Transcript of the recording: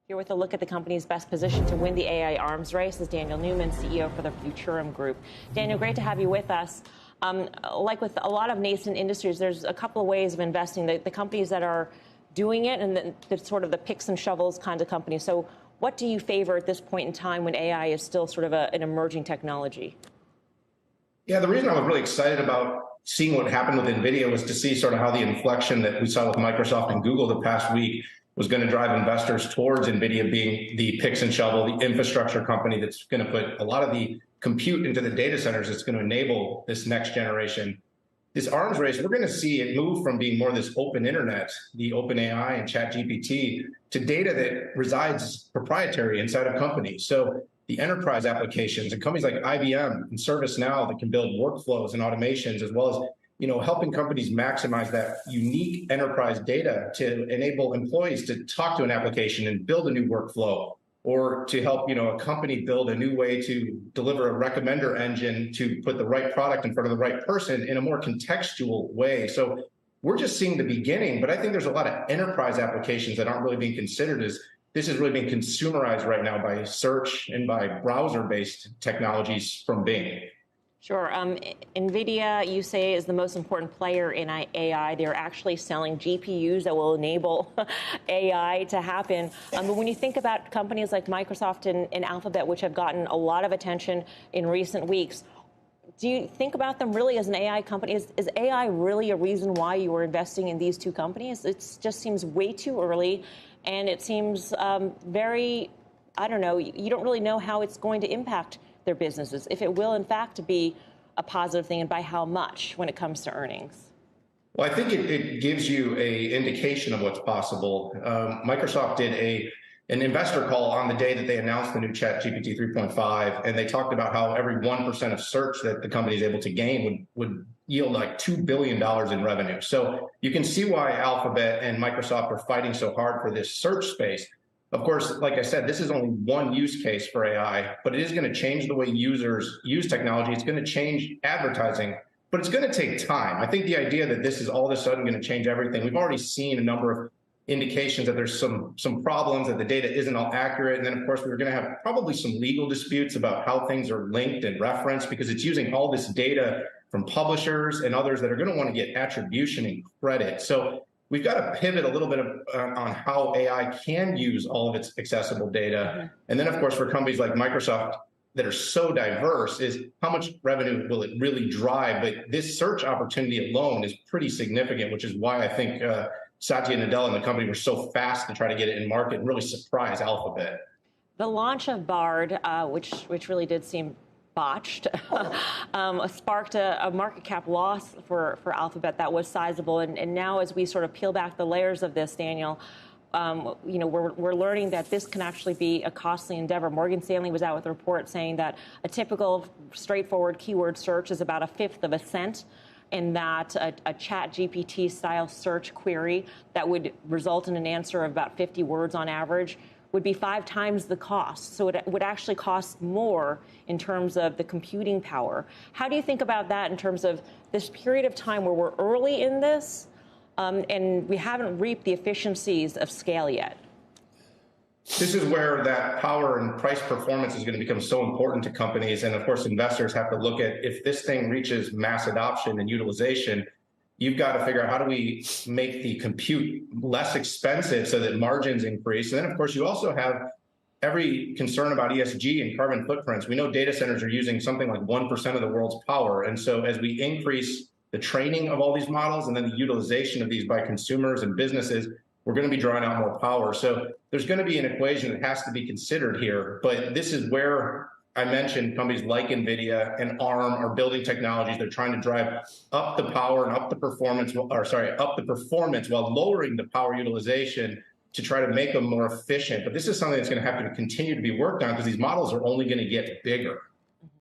Here with a look at the company's best position to win the AI arms race is Daniel Newman, CEO for the Futurum Group. Daniel, great to have you with us. Like with a lot of nascent industries, there's a couple of ways of investing. The companies that are doing it and the sort of the picks and shovels kind of companies. So what do you favor at this point in time when AI is still sort of an emerging technology? Yeah, the reason I was really excited about seeing what happened with NVIDIA was to see sort of how the inflection that we saw with Microsoft and Google the past week was going to drive investors towards NVIDIA being the picks and shovel, the infrastructure company that's going to put a lot of the compute into the data centers that's going to enable this next generation. This arms race, we're going to see it move from being more this open internet, the open AI and ChatGPT, to data that resides proprietary inside of companies. So the enterprise applications and companies like IBM and ServiceNow that can build workflows and automations, as well as helping companies maximize that unique enterprise data to enable employees to talk to an application and build a new workflow, or to help a company build a new way to deliver a recommender engine to put the right product in front of the right person in a more contextual way. So we're just seeing the beginning, but I think there's a lot of enterprise applications that aren't really being considered as this is really being consumerized right now by search and by browser-based technologies from Bing. Sure. NVIDIA, you say, is the most important player in AI. They're actually selling GPUs that will enable AI to happen. But when you think about companies like Microsoft and Alphabet, which have gotten a lot of attention in recent weeks, do you think about them really as an AI company? Is AI really a reason why you are investing in these two companies? It just seems way too early, and it seems very, I don't know, you don't really know how it's going to impact their businesses, if it will in fact be a positive thing, and by how much when it comes to earnings. Well, I think it gives you an indication of what's possible. Microsoft did an investor call on the day that they announced the new ChatGPT 3.5, and they talked about how every 1% of search that the company is able to gain would yield like $2 billion in revenue. So you can see why Alphabet and Microsoft are fighting so hard for this search space. Of course, like I said, this is only one use case for AI, but it is going to change the way users use technology. It's going to change advertising, but it's going to take time. I think the idea that this is all of a sudden going to change everything, we've already seen a number of indications that there's some problems, that the data isn't all accurate. And then, of course, we're going to have probably some legal disputes about how things are linked and referenced, because it's using all this data from publishers and others that are going to want to get attribution and credit. So we've got to pivot a little bit on how AI can use all of its accessible data. Mm-hmm. And then, of course, for companies like Microsoft that are so diverse, is how much revenue will it really drive? But this search opportunity alone is pretty significant, which is why I think Satya Nadella and the company were so fast to try to get it in market and really surprise Alphabet. The launch of Bard, which really did seem botched, sparked a market cap loss for Alphabet that was sizable. And now, as we sort of peel back the layers of this, Daniel, we're learning that this can actually be a costly endeavor. Morgan Stanley was out with a report saying that a typical straightforward keyword search is about 1/5 of a cent, and that a ChatGPT style search query that would result in an answer of about 50 words on average would be 5 times the cost. So it would actually cost more in terms of the computing power. How do you think about that in terms of this period of time where we're early in this and we haven't reaped the efficiencies of scale yet? This is where that power and price performance is going to become so important to companies. And of course, investors have to look at, if this thing reaches mass adoption and utilization, you've got to figure out how do we make the compute less expensive so that margins increase. And then, of course, you also have every concern about ESG and carbon footprints. We know data centers are using something like 1% of the world's power. And so as we increase the training of all these models and then the utilization of these by consumers and businesses, we're going to be drawing out more power. So there's going to be an equation that has to be considered here. But this is where I mentioned companies like NVIDIA and ARM are building technologies. They're trying to drive up the power and up the performance, while lowering the power utilization to try to make them more efficient. But this is something that's going to have to continue to be worked on, because these models are only going to get bigger.